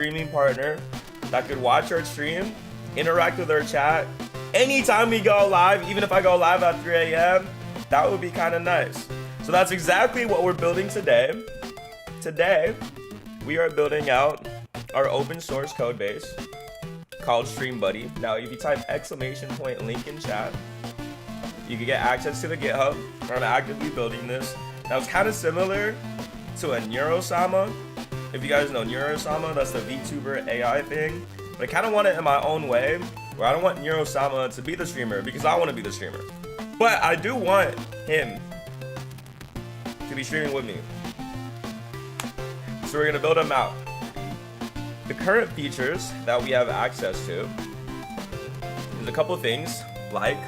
streaming partner that could watch our stream, interact with our chat anytime we go live, even if I go live at 3 a.m. That would be kind of nice. So that's exactly what we're building today. Today, we are building out our open source code base called StreamBuddy. Now, if you type ! link in chat, you can get access to the GitHub. I'm actively building this. Now, it's kind of similar to a Neurosama. If you guys know Neurosama, that's the VTuber AI thing. But I kind of want it in my own way, where I don't want Neurosama to be the streamer because I want to be the streamer. But I do want him to be streaming with me. So we're gonna build him out. The current features that we have access to is a couple things, like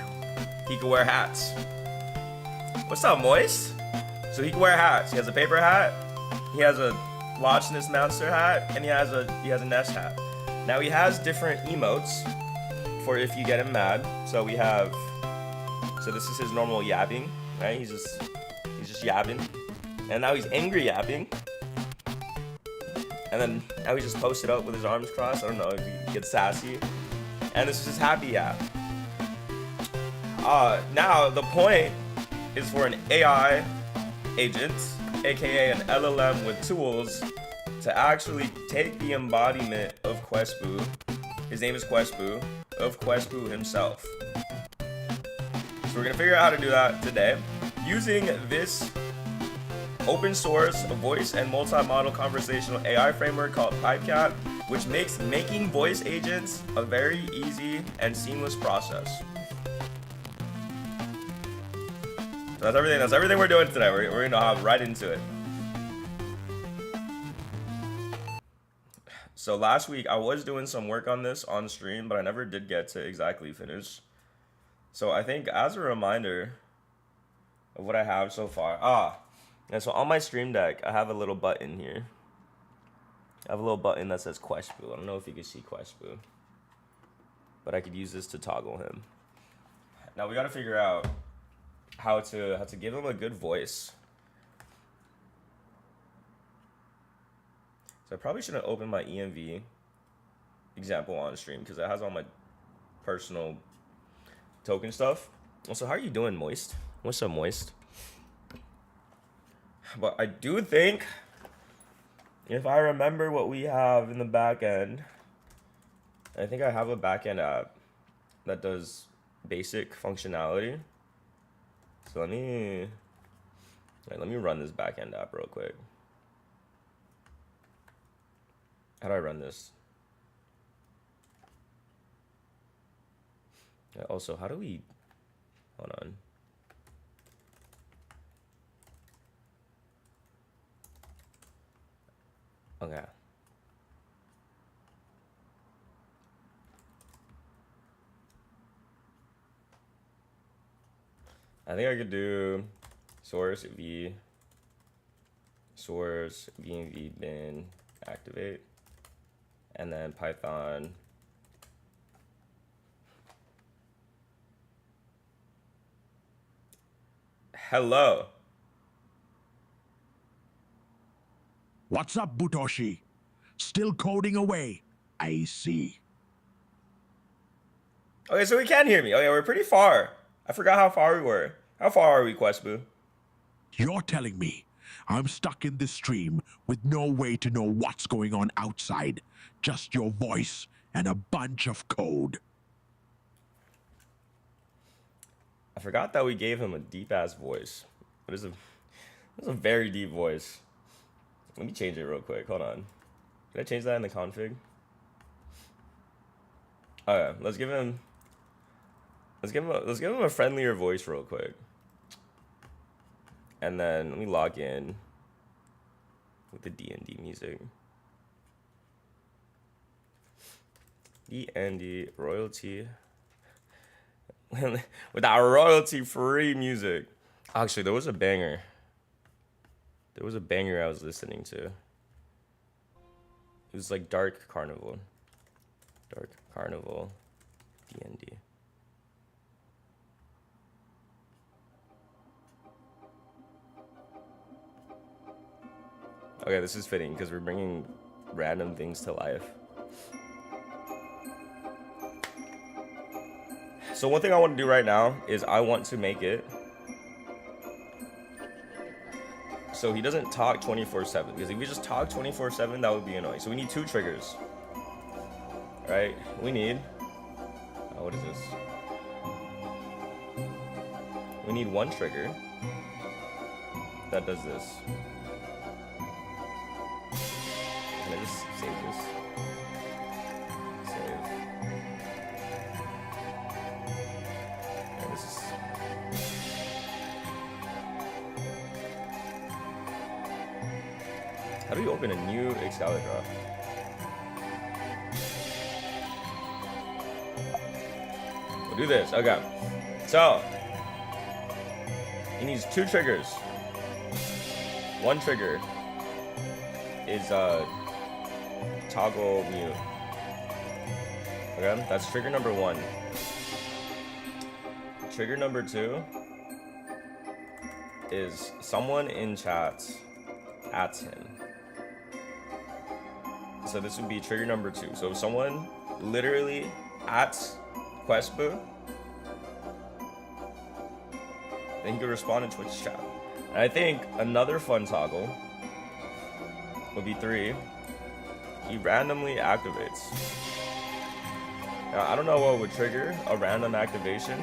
he can wear hats. What's up, Moist? So he can wear hats. He has a paper hat, he has a Loch Ness Monster hat, and he has a Ness hat. Now he has different emotes for if you get him mad. So this is his normal yapping, right? He's just yapping. And now he's angry yapping. And then now he just posted up with his arms crossed. I don't know if he gets sassy. And this is his happy yap. Now the point is for an AI agent, aka an LLM with tools, to actually take the embodiment of Questboo. His name is Questboo, of Questboo himself. So we're gonna figure out how to do that today using this open source voice and multi-model conversational AI framework called Pipecat, which makes making voice agents a very easy and seamless process. So that's everything we're doing today. We're gonna hop right into it. So last week I was doing some work on this on stream, but I never did get to exactly finish. So I think as a reminder of what I have so far, and so on my stream deck, I have a little button here. I have a little button that says Questboo. I don't know if you can see Questboo, but I could use this to toggle him. Now we gotta figure out how to give him a good voice. So I probably shouldn't open my ENV example on stream because it has all my personal token stuff. Also, how are you doing, Moist? What's up, Moist? But I do think, if I remember what we have in the back end, I think I have a backend app that does basic functionality. So let me run this backend app real quick. How do I run this? Also, how do we, hold on. Okay. I think I could do source env bin activate, and then Python hello. What's up, Butoshi? Still coding away. I see. Okay, so we can hear me. Okay, we're pretty far. I forgot how far we were. How far are we, Questboo? You're telling me I'm stuck in this stream with no way to know what's going on outside. Just your voice and a bunch of code. I forgot that we gave him a deep-ass voice. It's a very deep voice. Let me change it real quick. Hold on. Did I change that in the config? Okay, let's give him a friendlier voice real quick. And then let me log in with the D&D music. D&D royalty. With our royalty-free music. Actually, there was a banger. There was a banger I was listening to. It was like Dark Carnival. Dark Carnival D&D. Okay, this is fitting because we're bringing random things to life. So one thing I want to do right now is I want to make it so he doesn't talk 24/7, because if we just talk 24/7, that would be annoying. So we need 2 triggers, right? We need, what is this? We need 1 trigger that does this. Can I just save this? Save. And this is... How do you open a new Excalibur? We'll do this. Okay. So he needs 2 triggers. 1 trigger is toggle mute. Okay, that's trigger number 1. Trigger number 2 is someone in chat at him. So this would be trigger number 2. So if someone literally at Questboo, then he could respond in Twitch chat. And I think another fun toggle would be 3. He randomly activates. Now, I don't know what would trigger a random activation.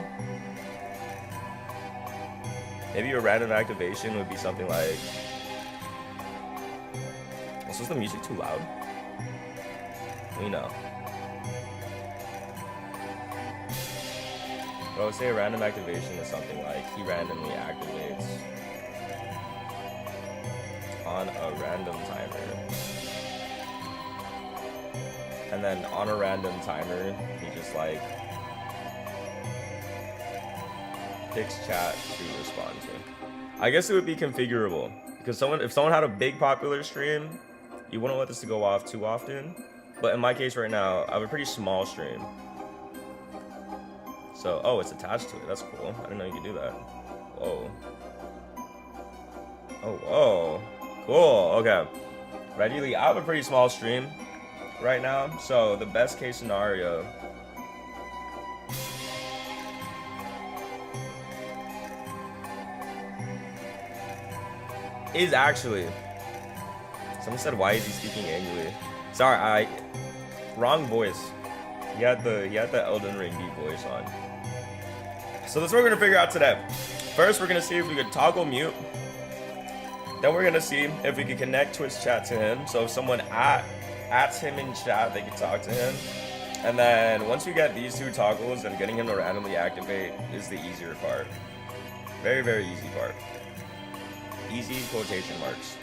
Maybe a random activation would be something like... Is the music too loud? We know. But I would say a random activation is something like he randomly activates on a random timer. And then on a random timer, he just like picks chat to respond to. I guess it would be configurable, because if someone had a big popular stream, you wouldn't want this to go off too often. But in my case right now, I have a pretty small stream. So, oh, it's attached to it. That's cool. I didn't know you could do that. Whoa. Oh, whoa. Cool. Okay. But ideally, I have a pretty small stream right now. So the best case scenario is actually... Someone said, why is he speaking angrily? Sorry, wrong voice. He had the Elden Ring beat voice on. So that's what we're gonna figure out today. First, we're gonna see if we could toggle mute. Then we're gonna see if we can connect Twitch chat to him. So if someone adds him in chat, they can talk to him. And then once we get these 2 toggles, then getting him to randomly activate is the easier part. Very, very easy part. Easy quotation marks.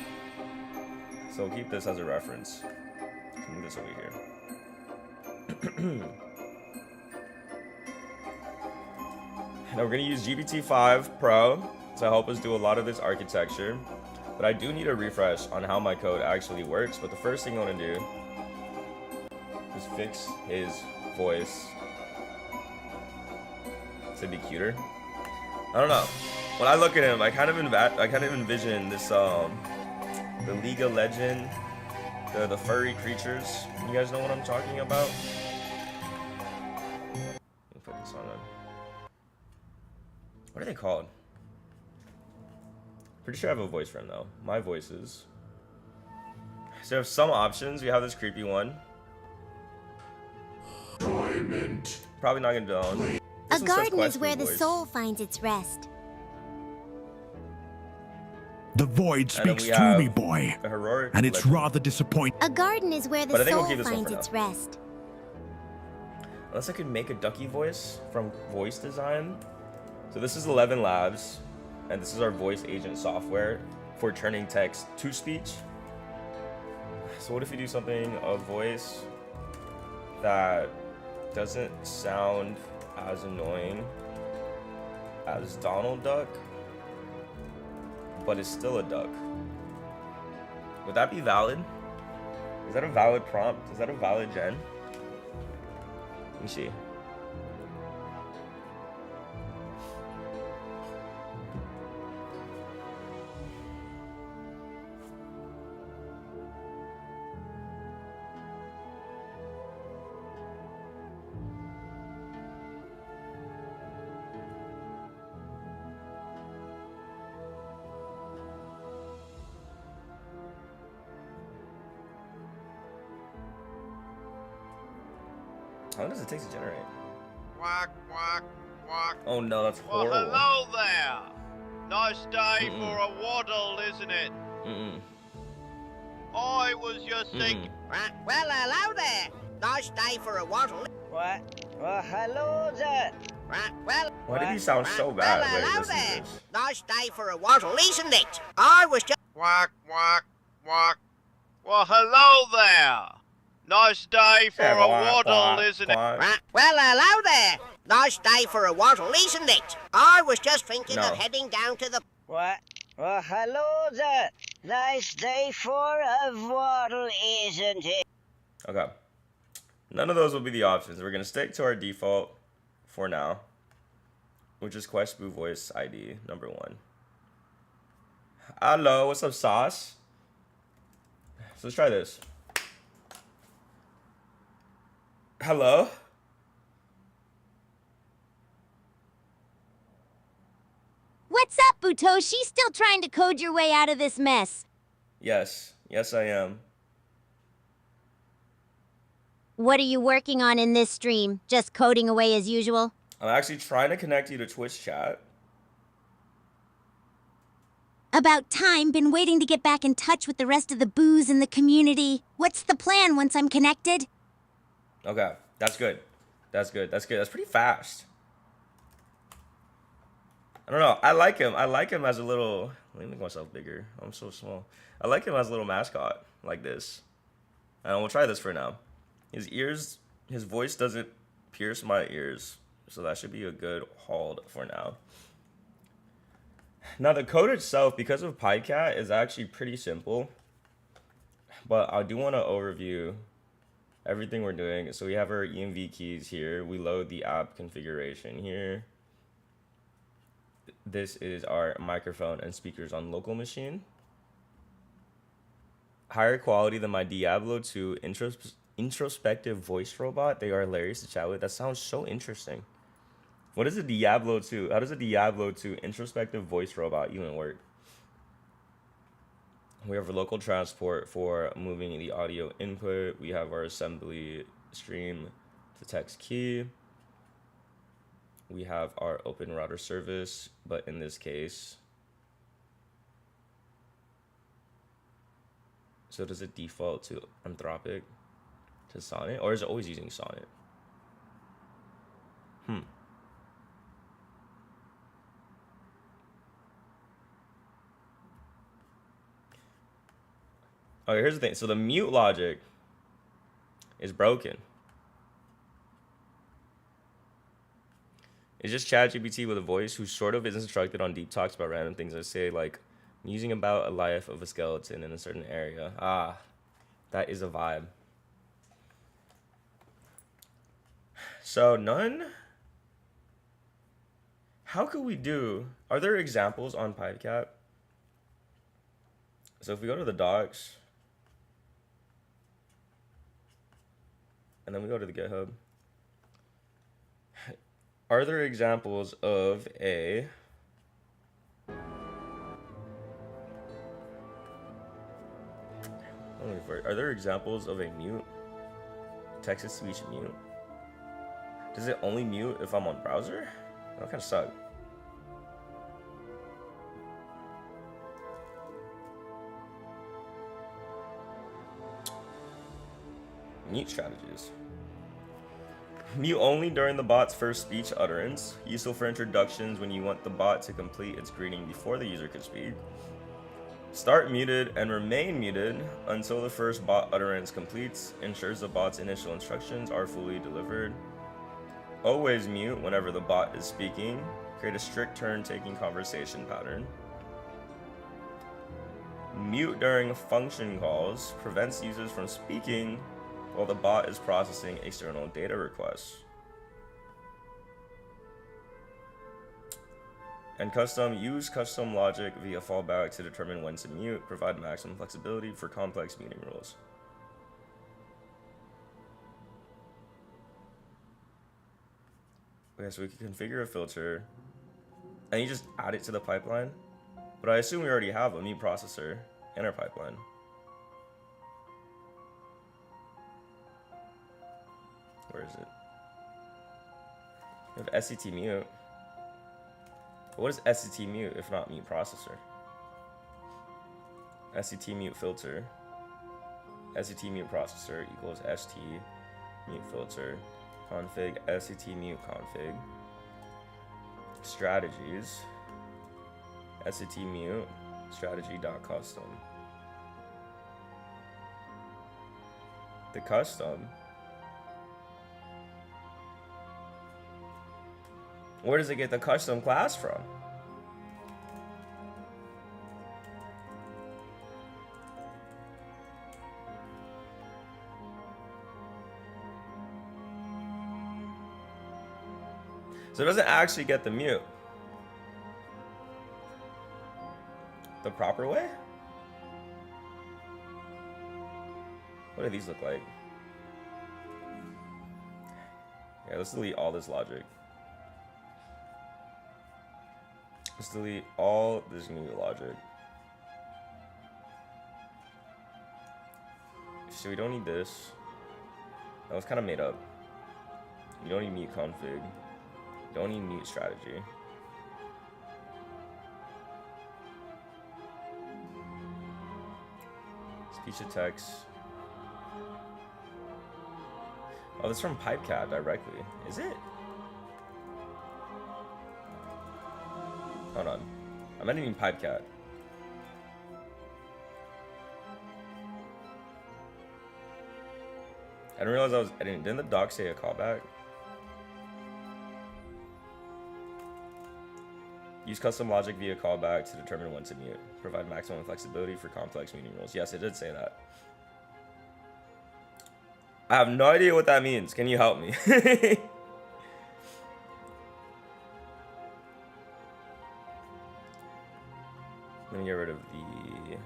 So we'll keep this as a reference. Move this over here. Now we're gonna use GPT-5 Pro to help us do a lot of this architecture. But I do need a refresh on how my code actually works. But the first thing I want to do is fix his voice to be cuter. I don't know. When I look at him, I kind of envision this the League of Legends, the furry creatures. You guys know what I'm talking about? Let me put this on them. What are they called? Pretty sure I have a voice for him though. My voices. So we have some options. We have this creepy one. Diamond. Probably not gonna do that one. A garden is where the soul finds its rest. The void speaks through me, boy. And it's legend. rather disappointing. A garden is where the soul finds its now. rest. Unless I could make a ducky voice from voice design. So this is 11 Labs, and this is our voice agent software for turning text to speech. So what if you do something, a voice that doesn't sound as annoying as Donald Duck, but it's still a duck? Would that be valid? Is that a valid prompt? Is that a valid gen? Let me see. How long does it take to generate? Quack, quack, quack. Oh no, that's horrible. Well, hello there. Nice day for a waddle, isn't it? I was just thinking. Well, hello there. Nice day for a waddle. What? Well, hello there. Well, why did he sound so bad? Well, hello Wait, there. Nice day for a waddle, isn't it? I was just. Quack, quack, quack. Well, hello there. Nice day for a waddle, isn't it? Well, hello there. Nice day for a waddle, isn't it? I was just thinking of heading down to the... What? Well, hello there. Nice day for a waddle, isn't it? Okay. None of those will be the options. We're going to stick to our default for now, which is Quest Voice ID number 1. Hello, what's up, Sauce? So let's try this. Hello? What's up, Butoshi? Still trying to code your way out of this mess? Yes. Yes, I am. What are you working on in this stream? Just coding away as usual? I'm actually trying to connect you to Twitch chat. About time. Been waiting to get back in touch with the rest of the boos in the community. What's the plan once I'm connected? Okay, that's good. That's good. That's good. That's pretty fast. I don't know. I like him. I like him as a little... Let me make myself bigger. I'm so small. I like him as a little mascot like this. And we'll try this for now. His ears... His voice doesn't pierce my ears. So that should be a good hold for now. Now, the code itself, because of PyCat, is actually pretty simple. But I do want to overview everything we're doing. So we have our EMV keys here. We load the app configuration here. This is our microphone and speakers on local machine. Higher quality than my Diablo 2 introspective voice robot. They are hilarious to chat with. That sounds so interesting. What is a Diablo 2? How does a Diablo 2 introspective voice robot even work? We have our local transport for moving the audio input. We have our assembly stream to text key. We have our open router service, but in this case, so does it default to Anthropic, to Sonnet, or is it always using Sonnet? Okay, here's the thing. So the mute logic is broken. It's just ChatGPT with a voice who sort of is instructed on deep talks about random things. I say, like, musing about a life of a skeleton in a certain area. Ah, that is a vibe. So none. How could we do? Are there examples on PyCat? So if we go to the docs, and then we go to the GitHub, are there examples of a are there examples of a mute text-to-speech mute? Does it only mute if I'm on browser? That kind of sucks. Mute strategies. Mute only during the bot's first speech utterance. Useful for introductions when you want the bot to complete its greeting before the user can speak. Start muted and remain muted until the first bot utterance completes. Ensures the bot's initial instructions are fully delivered. Always mute whenever the bot is speaking. Create a strict turn-taking conversation pattern. Mute during function calls. Prevents users from speaking while the bot is processing external data requests. And use custom logic via fallback to determine when to mute. Provide maximum flexibility for complex muting rules. Okay, so we can configure a filter and you just add it to the pipeline. But I assume we already have a mute processor in our pipeline. Where is it? We have SCT mute. What is SCT mute if not mute processor? SCT mute filter. SCT mute processor equals ST mute filter. Config SCT mute config. Strategies. SCT mute strategy.custom. The custom. Where does it get the custom class from? So it doesn't actually get the mute the proper way? What do these look like? Yeah, let's delete all this logic. Let's delete all this mute logic. So we don't need this. That was kind of made up. You don't need mute config. You don't need mute strategy. Speech to text. Oh, this is from Pipecat directly. Is it? Hold on. I meant to mean Pipecat. I didn't realize I was editing. Didn't the doc say a callback? Use custom logic via callback to determine when to mute. Provide maximum flexibility for complex muting rules. Yes, it did say that. I have no idea what that means. Can you help me? Let me get rid of the...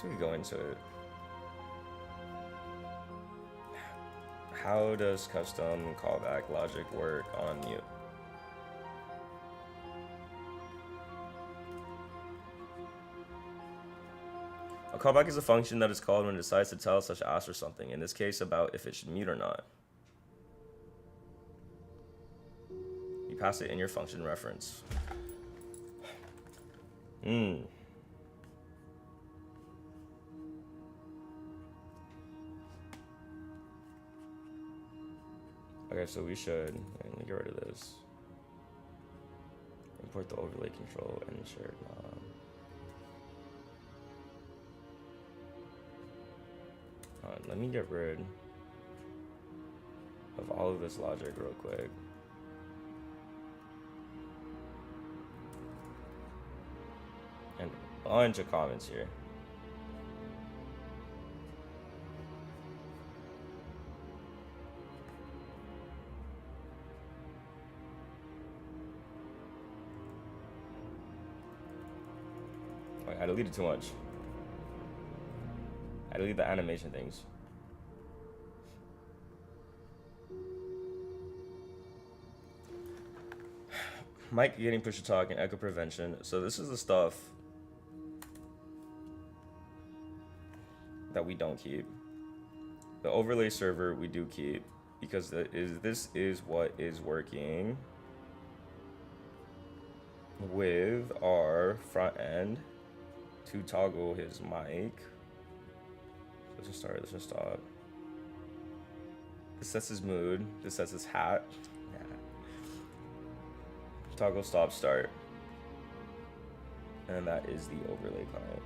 So we go into it. How does custom callback logic work on mute? A callback is a function that is called when it decides to tell such ask for something, in this case about if it should mute or not. You pass it in your function reference. Okay, so we should, let me get rid of this. Import the overlay control and shared knob. Let me get rid of all of this logic real quick. And a bunch of comments here. I deleted too much. I deleted the animation things. Mic getting push to talk and echo prevention. So this is the stuff that we don't keep. The overlay server we do keep because this is what is working with our front end to toggle his mic. Let's just start, let's just stop. This sets his mood, this sets his hat. Yeah. Toggle stop start. And that is the overlay client.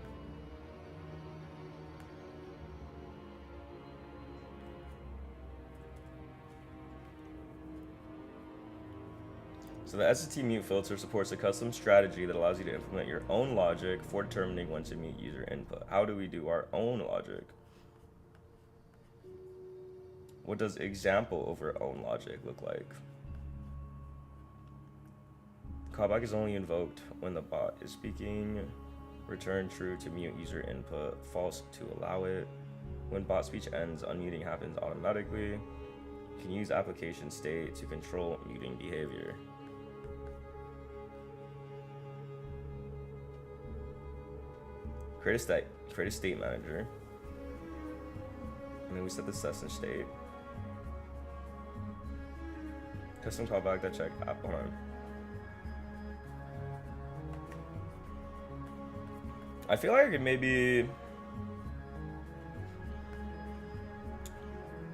So the SST mute filter supports a custom strategy that allows you to implement your own logic for determining when to mute user input. How do we do our own logic? What does example over own logic look like? Callback is only invoked when the bot is speaking. Return true to mute user input, false to allow it. When bot speech ends, unmuting happens automatically. You can use application state to control muting behavior. Create a state manager. And then we set the session state. Custom callback that check app. Hold on. I feel like I could maybe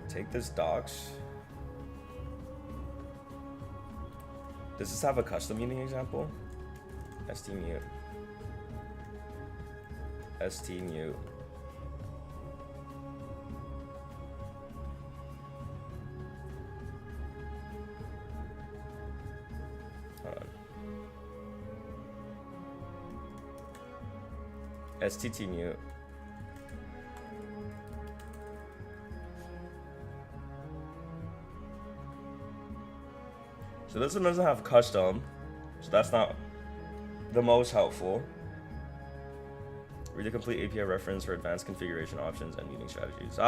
take this docs. Does this have a custom meeting example? ST mute. ST mute. Hold on. STT mute. So this one doesn't have custom, so that's not the most helpful. Read the complete API reference for advanced configuration options and meeting strategies.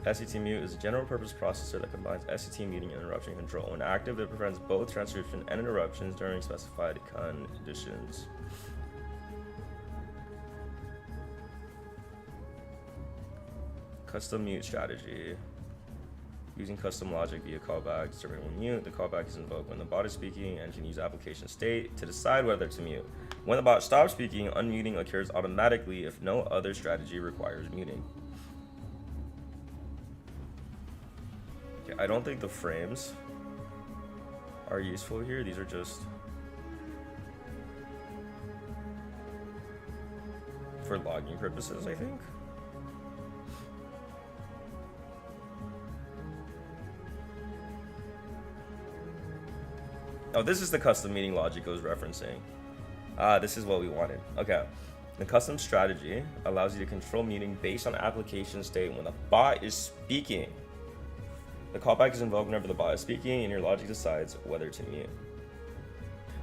SCT mute is a general purpose processor that combines SCT muting and interruption control. When active, it prevents both transcription and interruptions during specified conditions. Custom mute strategy. Using custom logic via callback, determine when mute. The callback is invoked when the bot is speaking and can use application state to decide whether to mute. When the bot stops speaking, unmuting occurs automatically if no other strategy requires muting. Okay, I don't think the frames are useful here. These are just for logging purposes, I think. Oh, this is the custom meeting logic I was referencing. This is what we wanted. Okay. The custom strategy allows you to control muting based on application state when the bot is speaking. The callback is invoked whenever the bot is speaking, and your logic decides whether to mute.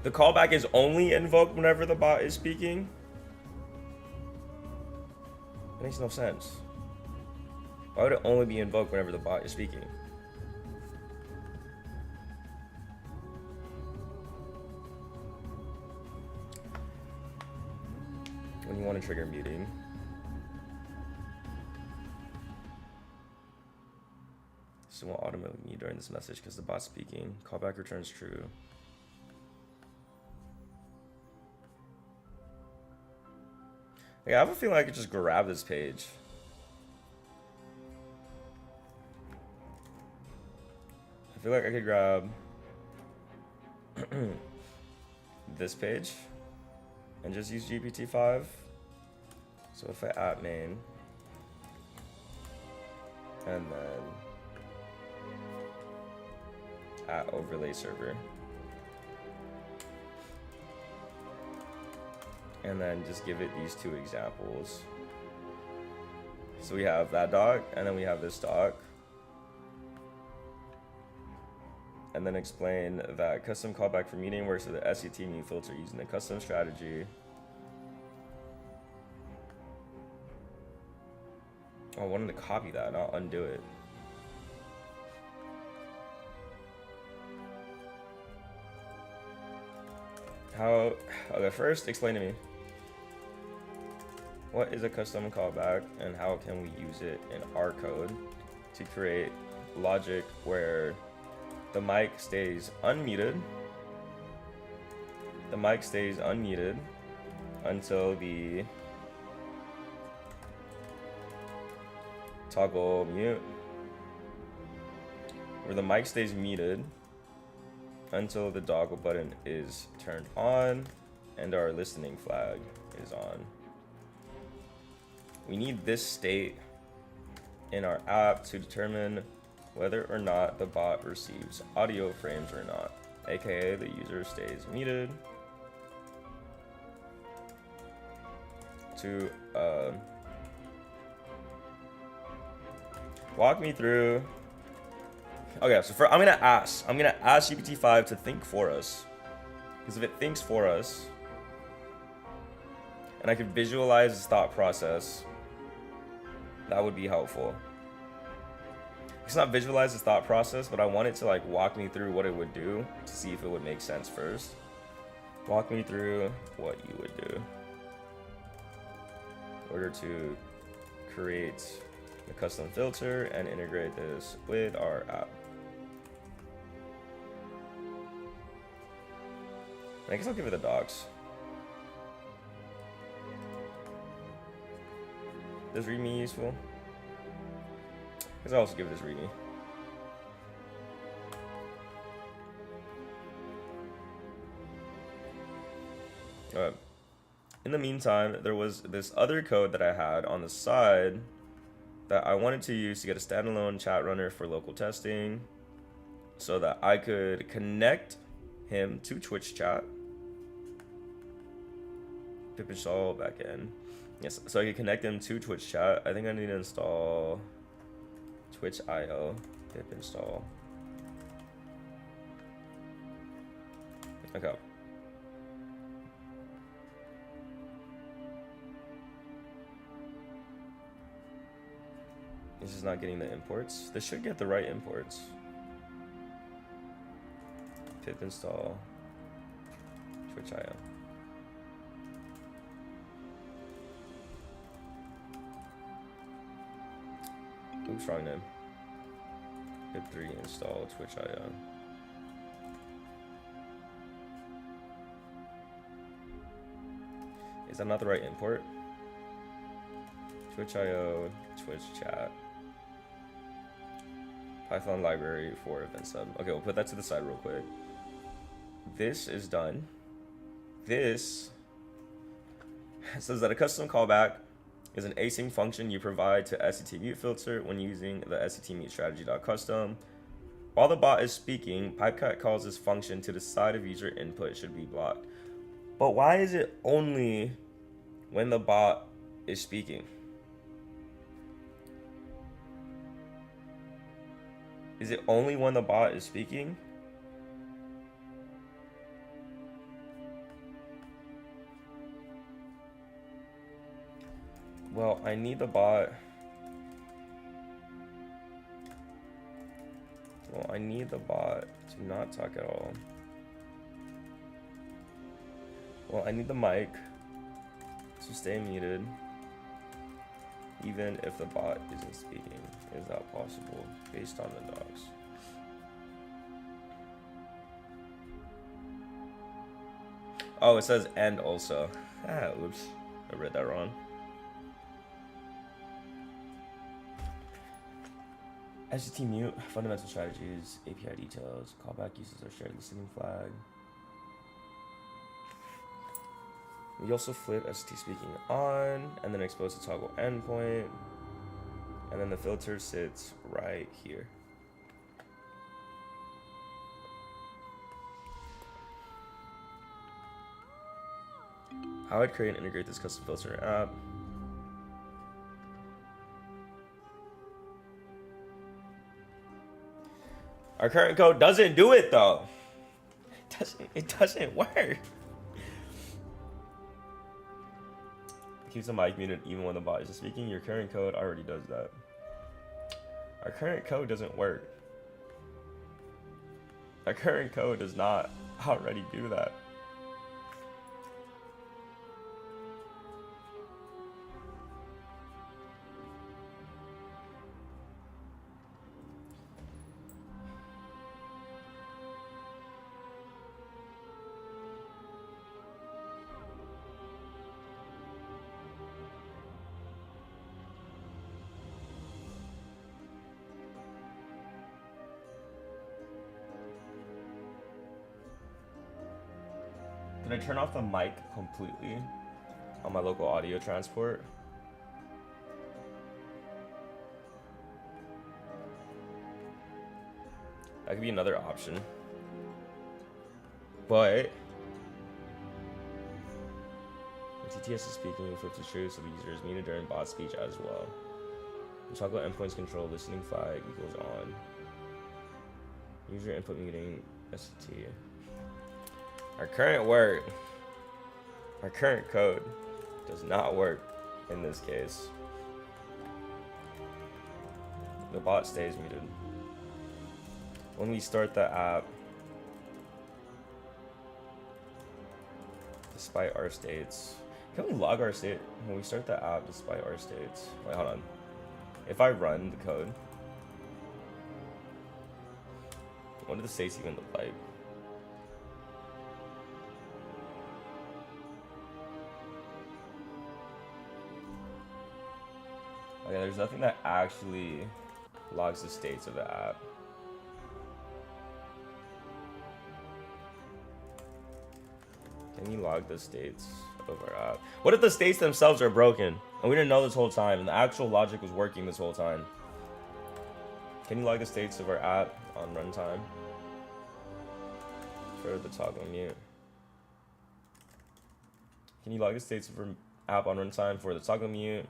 The callback is only invoked whenever the bot is speaking? That makes no sense. Why would it only be invoked whenever the bot is speaking? When you want to trigger muting. So will automatically mute during this message because the bot's speaking. Callback returns true. Like, I have a feeling I could just grab this page. I feel like I could grab this page and just use GPT-5. So if I add main and then add overlay server and then just give it these two examples. So we have that doc and then we have this doc. And then explain that custom callback for meeting works with the SCT mute filter using the custom strategy. Oh, I wanted to copy that, not undo it. How? Okay, first explain to me. What is a custom callback and how can we use it in our code to create logic where the mic stays unmuted. The mic stays unmuted until the toggle mute, where the mic stays muted until the toggle button is turned on and our listening flag is on. We need this state in our app to determine whether or not the bot receives audio frames or not, aka the user stays muted to walk me through. Okay, so I'm gonna ask GPT-5 to think for us, because if it thinks for us and I could visualize its thought process, that would be helpful. It's not visualize its thought process, but I want it to like walk me through what it would do to see if it would make sense first. Walk me through what you would do in order to create a custom filter and integrate this with our app. I guess I'll give it the docs. Is README useful? Because I'll also give it as README. In the meantime, there was this other code that I had on the side that I wanted to use to get a standalone chat runner for local testing so that I could connect him to Twitch chat. Pip install backend. Yes, so I could connect him to Twitch chat. I think I need to install Twitch.io. Pip install. Okay. This is not getting the imports. This should get the right imports. Pip install Twitch.io. Oops, wrong name. Pip 3 install Twitch.io. Is that not the right import? Twitch.io, Twitch chat. Python library for event sub. Okay, we'll put that to the side real quick. This is done. This says that a custom callback is an async function you provide to SCT mute filter when using the SCT mute strategy.custom. While the bot is speaking, Pipecat calls this function to decide if user input should be blocked. But why is it only when the bot is speaking? Is it only when the bot is speaking? Well, I need the bot. Well, I need the bot to not talk at all. Well, I need the mic to stay muted, even if the bot isn't speaking. Is that possible based on the docs? Oh, it says and also. Ah, oops. I read that wrong. SCT mute, fundamental strategies, API details, callback uses our shared listening flag. We also flip SCT speaking on, and then expose the toggle endpoint, and then the filter sits right here. How I'd create and integrate this custom filter app. Our current code doesn't do it though. It doesn't work. Keeps the mic muted even when the bot isn't speaking. Your current code already does that. Our current code doesn't work. Our current code does not already do that. Did I turn off the mic completely on my local audio transport? That could be another option. But when TTS is speaking, we flip to true so the user is muted during bot speech as well. The toggle endpoints control listening flag equals on. User input muting SCT. Our current code does not work in this case. The bot stays muted. When we start the app, Despite our states. Can we log our state when we start the app despite our states? Wait, hold on. If I run the code, what do the states even look like? Okay, there's nothing that actually logs the states of the app. Can you log the states of our app? What if the states themselves are broken and we didn't know this whole time and the actual logic was working this whole time? Can you log the states of our app on runtime? For the toggle mute. Can you log the states of our app on runtime for the toggle mute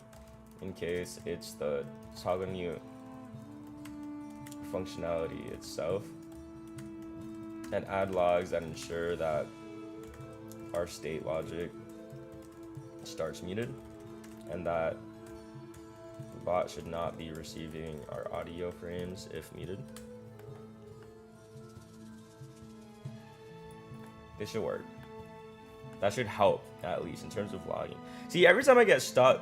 in case it's the toggle mute functionality itself? And add logs that ensure that our state logic starts muted and that the bot should not be receiving our audio frames if muted. This should work. That should help, at least in terms of logging. See, every time I get stuck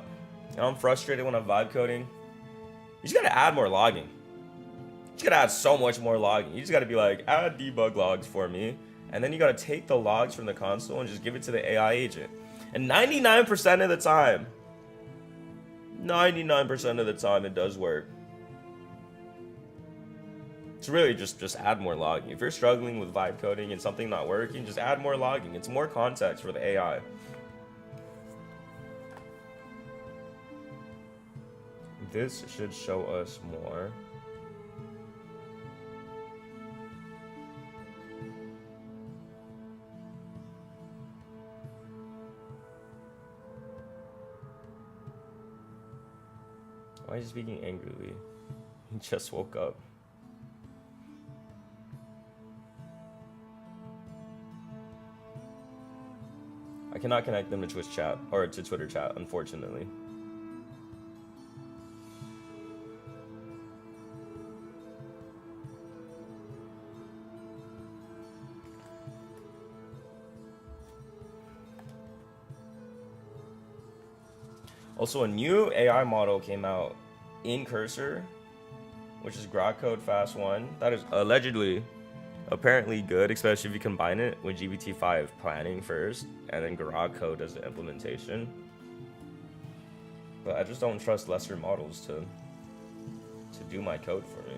and I'm frustrated when I'm vibe coding, you just gotta add more logging. You just gotta add so much more logging. You just gotta be like, add debug logs for me. And then you gotta take the logs from the console and just give it to the AI agent. And 99% of the time, 99% of the time it does work. It's really just add more logging. If you're struggling with vibe coding and something not working, just add more logging. It's more context for the AI. This should show us more. Why is he speaking angrily? He just woke up. I cannot connect them to Twitch chat or to Twitter chat, unfortunately. Also, a new AI model came out in Cursor, which is Grok Code Fast 1. That is allegedly, apparently good, especially if you combine it with GPT-5 planning first, and then Grok Code as the implementation. But I just don't trust lesser models to do my code for me.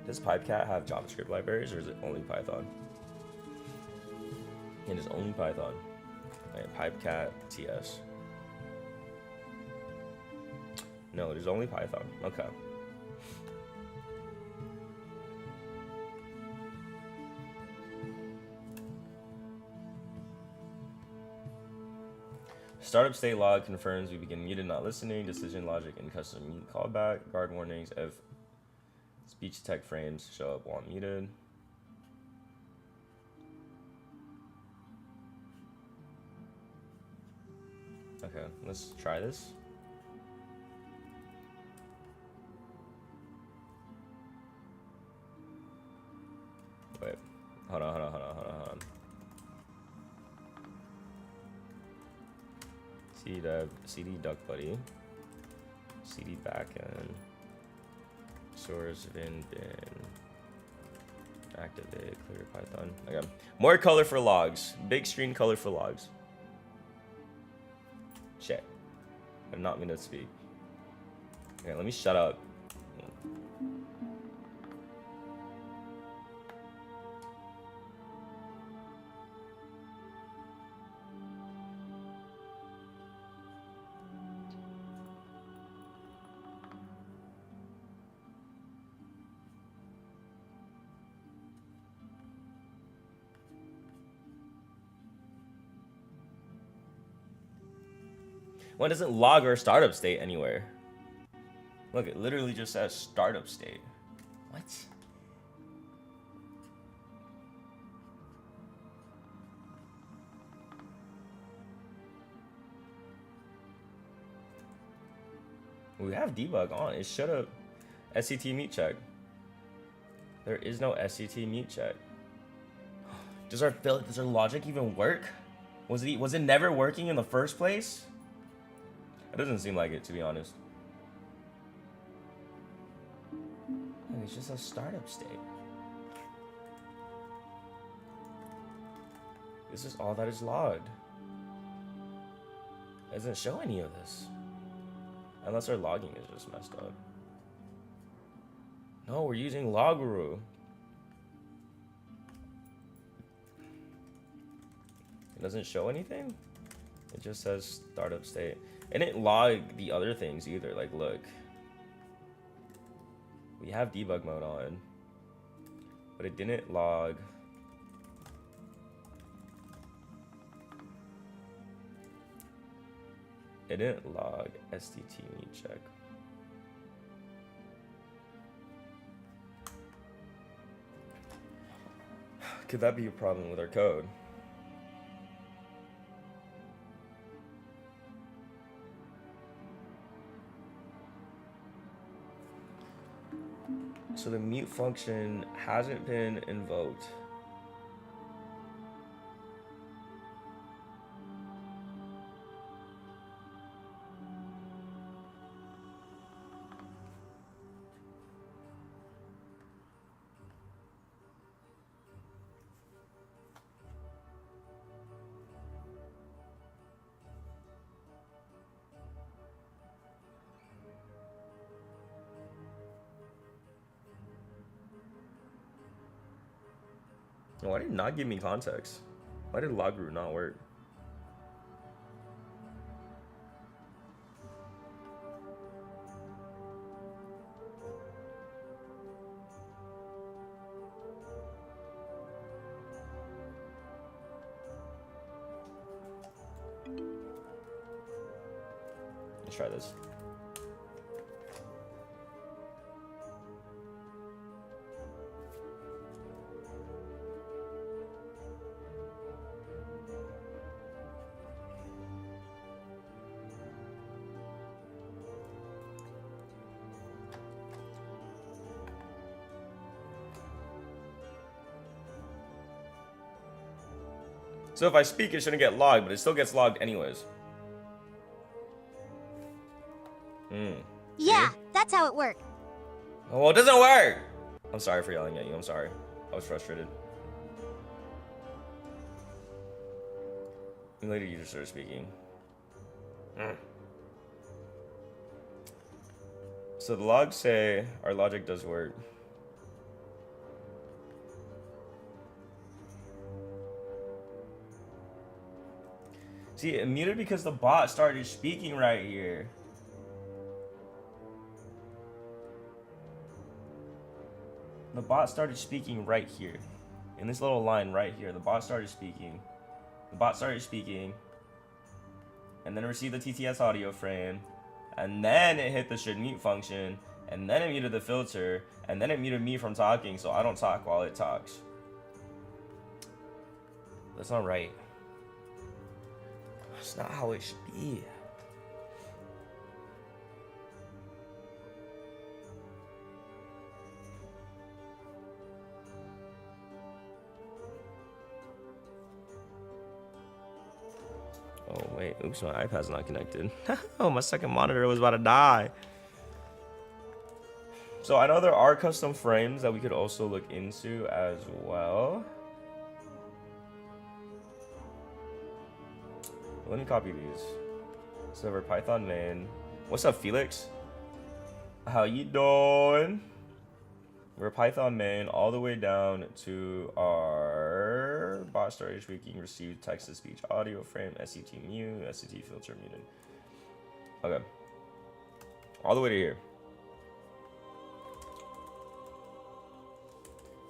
Does PipeCat have JavaScript libraries, or is it only Python? It is only Python. Okay, PipeCat TS. No, it is only Python. Okay. Startup state log confirms we begin muted, not listening. Decision logic and custom mute callback. Guard warnings if speech tech frames show up while muted. Okay, let's try this. Wait, hold on. CD duck buddy, CD backend, source bin, activate, clear Python. Okay, more color for logs, big screen color for logs. Shit, I'm not gonna speak. Okay, let me shut up. Why doesn't log our startup state anywhere? Look, it literally just says startup state. What? We have debug on. It should have SCT meet check. There is no SCT mute check. Does our logic even work? Was it never working in the first place? It doesn't seem like it, to be honest. Oh, it's just a startup state. This is all that is logged. It doesn't show any of this. Unless our logging is just messed up. No, we're using Loguru. It doesn't show anything? It just says startup state. It didn't log the other things either. Like, look. We have debug mode on. But it didn't log. It didn't log STT mute check. Could that be a problem with our code? So the mute function hasn't been invoked. Why did it not give me context? Why did Logru not work? Let's try this. So if I speak, it shouldn't get logged, but it still gets logged anyways. Yeah, that's how it works. Oh, well, it doesn't work! I'm sorry for yelling at you. I'm sorry. I was frustrated. And later you just started speaking. So the logs say our logic does work. See, it muted because the bot started speaking right here. The bot started speaking right here. In this little line right here, the bot started speaking. The bot started speaking. And then it received the TTS audio frame. And then it hit the should mute function. And then it muted the filter. And then it muted me from talking, so I don't talk while it talks. That's not right. That's not how it should be. Oh wait, oops, my iPad's not connected. Oh, my second monitor was about to die. So I know there are custom frames that we could also look into as well. Let me copy these. Server Python main. What's up, Felix? How you doing? We're Python main all the way down to our bot started speaking, received text to speech audio frame, SCT mute, SCT filter muted. Okay. All the way to here.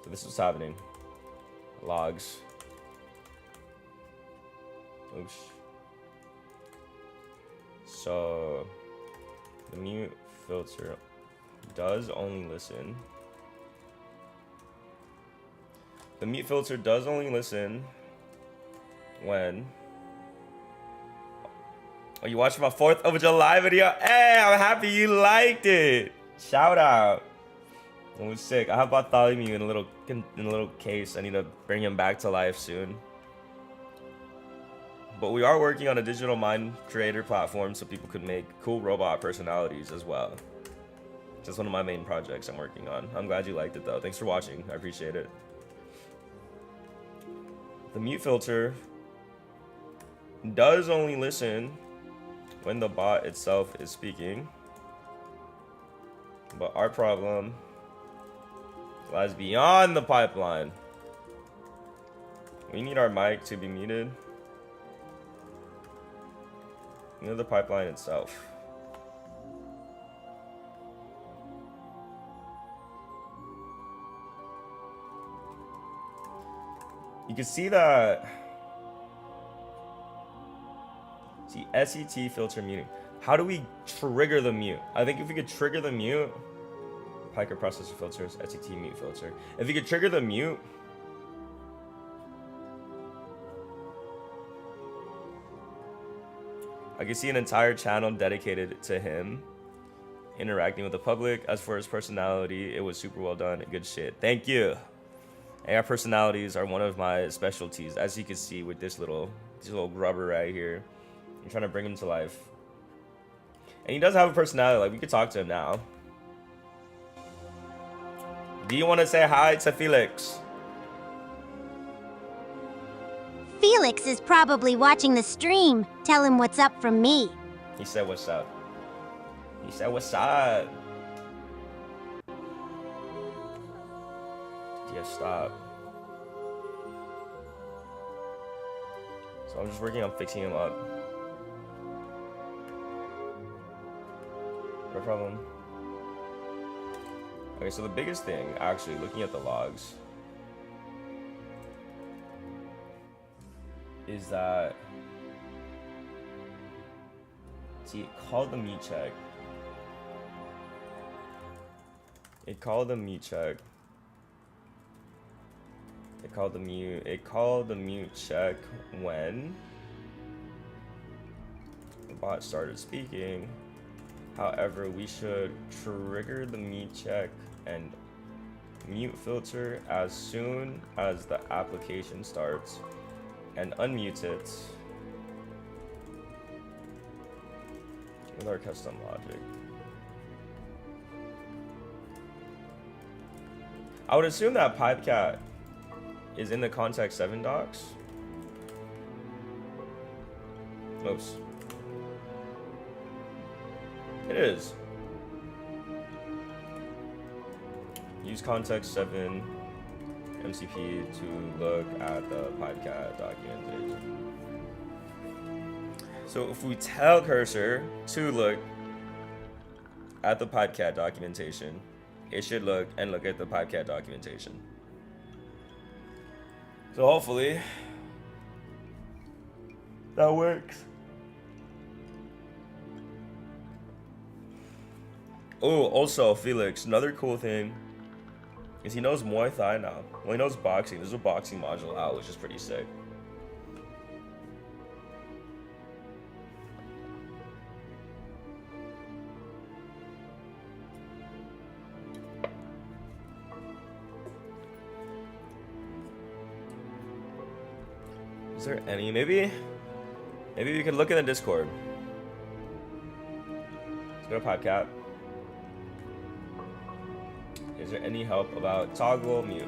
So this is what's happening. Logs. Oops. So the mute filter does only listen. The mute filter does only listen when... Oh, you watched my 4th of July video? Hey, I'm happy you liked it. Shout out. It was sick. I have Bartholomew in a little case. I need to bring him back to life soon. But we are working on a digital mind creator platform so people could make cool robot personalities as well. That's one of my main projects I'm working on. I'm glad you liked it though. Thanks for watching. I appreciate it. The mute filter does only listen when the bot itself is speaking. But our problem lies beyond the pipeline. We need our mic to be muted. You know, the pipeline itself. You can see that. See, SET filter muting. How do we trigger the mute? I think if we could trigger the mute, Piker processor filters, SET mute filter. If you could trigger the mute, I can see an entire channel dedicated to him interacting with the public. As for his personality, it was super well done. Good shit. Thank you. AI personalities are one of my specialties, as you can see with this little grubber right here. I'm trying to bring him to life. And he does have a personality. Like, we could talk to him now. Do you want to say hi to Felix? Felix is probably watching the stream. Tell him what's up from me. He said what's up. He said what's up. Yeah, stop. So I'm just working on fixing him up. No problem. Okay, so the biggest thing, actually, looking at the logs, is that, see, it called the mute check. It called the mute check. It called the mute check when the bot started speaking. However, we should trigger the mute check and mute filter as soon as the application starts and unmute it with our custom logic. I would assume that Pipecat is in the context 7 docs. Oops. It is. Use context 7 MCP to look at the Pipecat documentation. So if we tell cursor to look at the Pipecat documentation, it should look at the Pipecat documentation. So hopefully that works. Oh, also Felix, another cool thing is he knows Muay Thai now. Well, he knows boxing. There's a boxing module out, which is pretty sick. Is there any? Maybe we could look in the Discord. Let's go to Pipecat. Is there any help about toggle mute?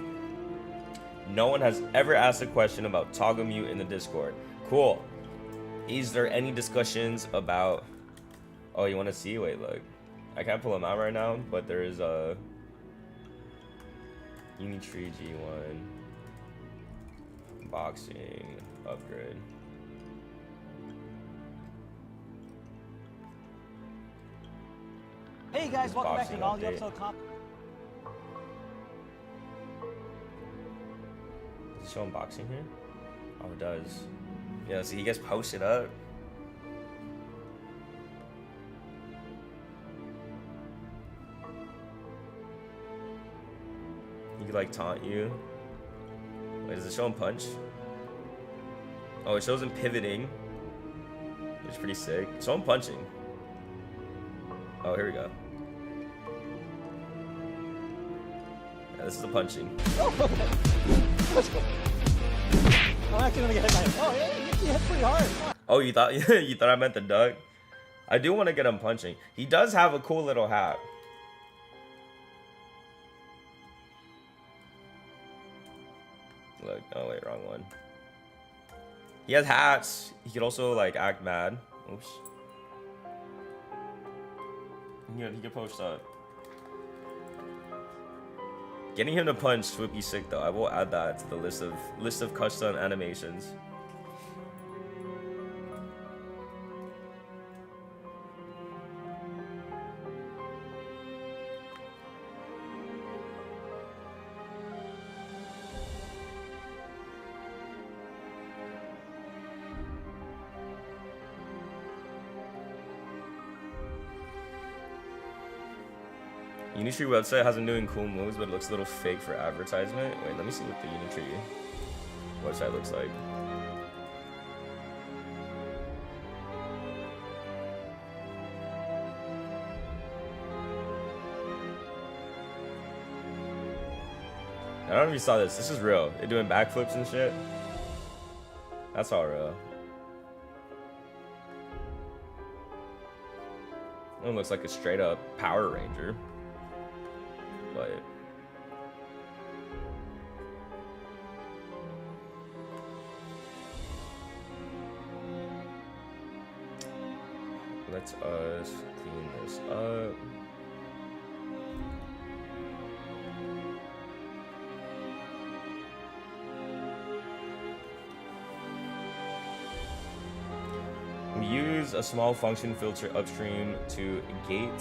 No one has ever asked a question about toggle mute in the Discord. Cool. Is there any discussions about... Oh, you want to see? Wait, look. I can't pull them out right now, but there is a Unitree G1 boxing upgrade. Hey guys, welcome back to an all-new update. episode. Does it show unboxing here? Oh, it does. Yeah, see, he gets posted up. He could like taunt you. Wait, does it show him punch? Oh, it shows him pivoting, which is pretty sick. Show him punching. Oh, here we go. This is a punching. I'm actually gonna get hit by him. Oh, yeah, he hit pretty hard. Oh, you thought you thought I meant the duck? I do want to get him punching. He does have a cool little hat. Look, oh wait, wrong one. He has hats. He could also like act mad. Oops. He could post up. Getting him to punch would be sick though. I will add that to the list of custom animations. Unitree website has him doing cool moves, but it looks a little fake for advertisement. Wait, let me see what the Unitree website looks like. I don't know if you saw this. This is real. They're doing backflips and shit. That's all real. It looks like a straight up Power Ranger. But let us clean this up. We use a small function filter upstream to gate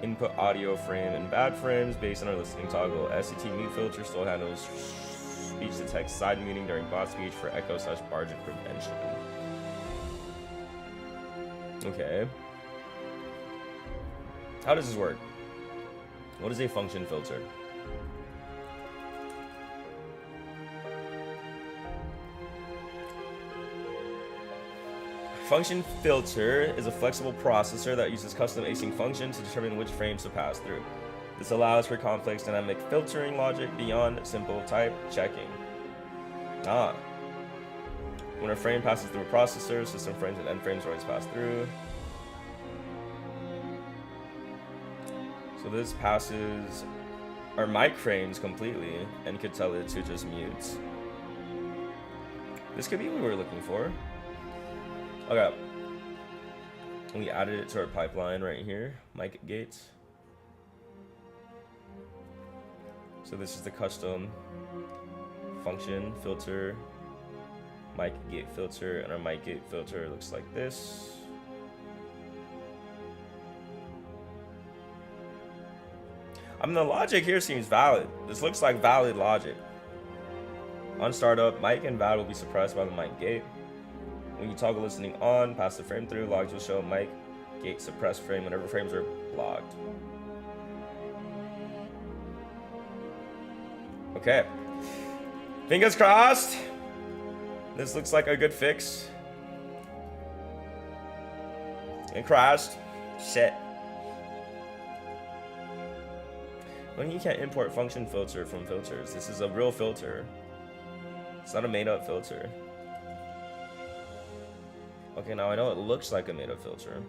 input audio frame and bad frames based on our listening toggle. SCT mute filter still handles speech to text side muting during bot speech for echo/margin prevention. Okay. How does this work? What is a function filter? Function filter is a flexible processor that uses custom async functions to determine which frames to pass through. This allows for complex dynamic filtering logic beyond simple type checking. When a frame passes through a processor, system frames and end frames always pass through. So this passes our mic frames completely and could tell it to just mute. This could be what we were looking for. Okay, we added it to our pipeline right here, mic gates. So this is the custom function filter, mic gate filter, and our mic gate filter looks like this. I mean, the logic here seems valid. This looks like valid logic. On startup, mic and VAD will be suppressed by the mic gate. When you toggle listening on, pass the frame through, logs will show mic, gate, suppress frame whenever frames are blocked. Okay. Fingers crossed. This looks like a good fix. It crashed. Shit. Well, you can't import function filter from filters. This is a real filter. It's not a made up filter. Okay, now I know it looks like a made-up filter,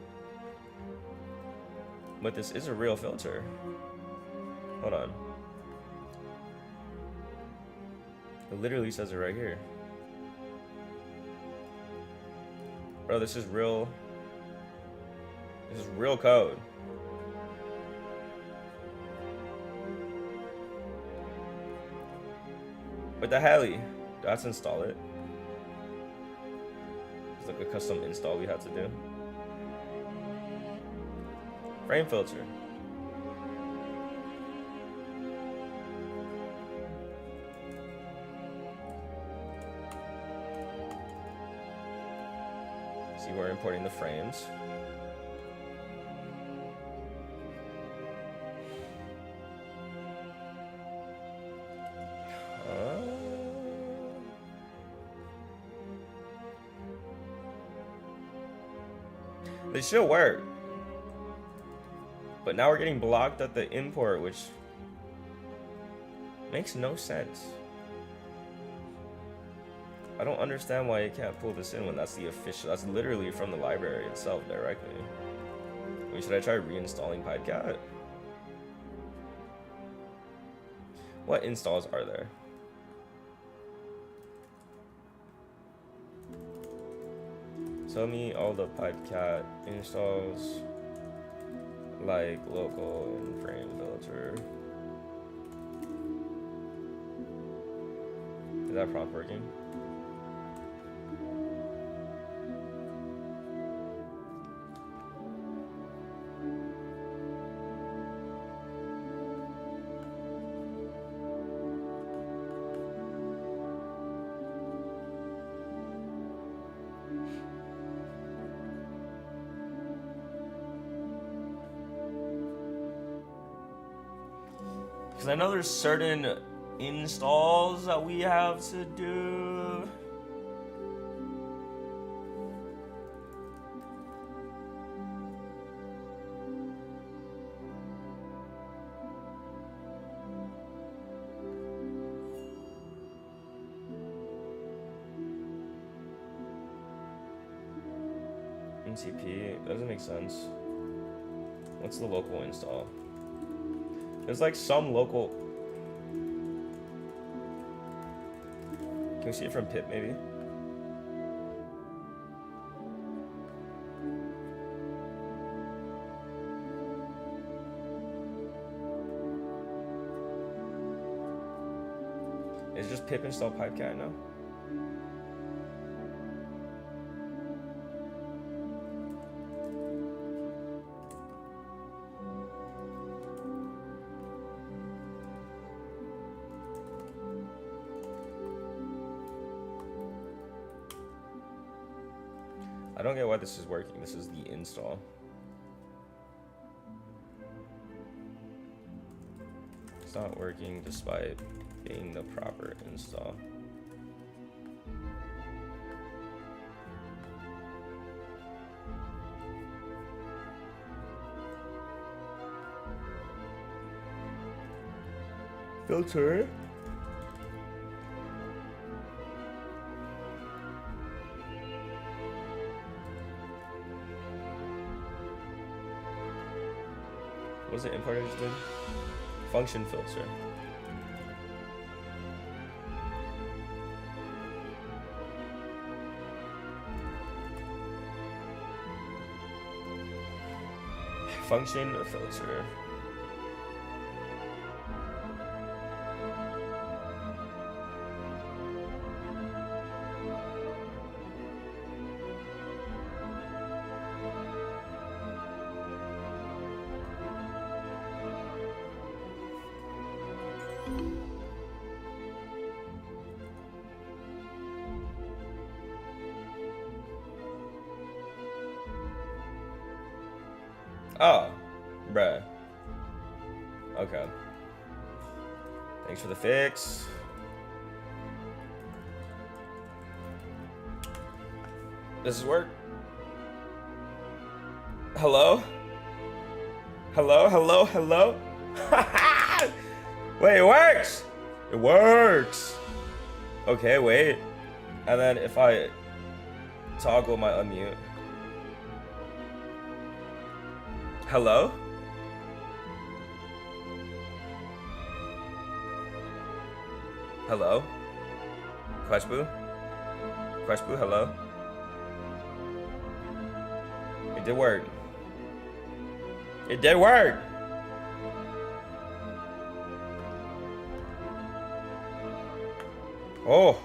but this is a real filter. Hold on. It literally says it right here. Bro, this is real. This is real code. What the hell? Do I have to install it? It's like a custom install we had to do. Frame filter. See, we're importing the frames. They should work. But now we're getting blocked at the import, which Makes no sense. I don't understand why you can't pull this in when that's the official. That's literally from the library itself directly. Wait, should I try reinstalling PipeCat? What installs are there? Tell me all the PipeCat installs, like local and frame filter. Is that prompt working? Because I know there's certain installs that we have to do. NCP, that doesn't make sense. What's the local install? There's like some local. Can we see it from pip maybe? Is just pip install PipeCat now? I don't get why this is working. This is the install. It's not working despite being the proper install. Filter. What was it import I just did? Function filter. Function filter. Oh, bruh. Okay. Thanks for the fix. Does this work? Hello? Hello, hello, hello? Wait, it works! It works! Okay, wait. And then if I toggle my unmute. Hello? Hello? Queshboo? Queshboo, hello? It did work. It did work! Oh.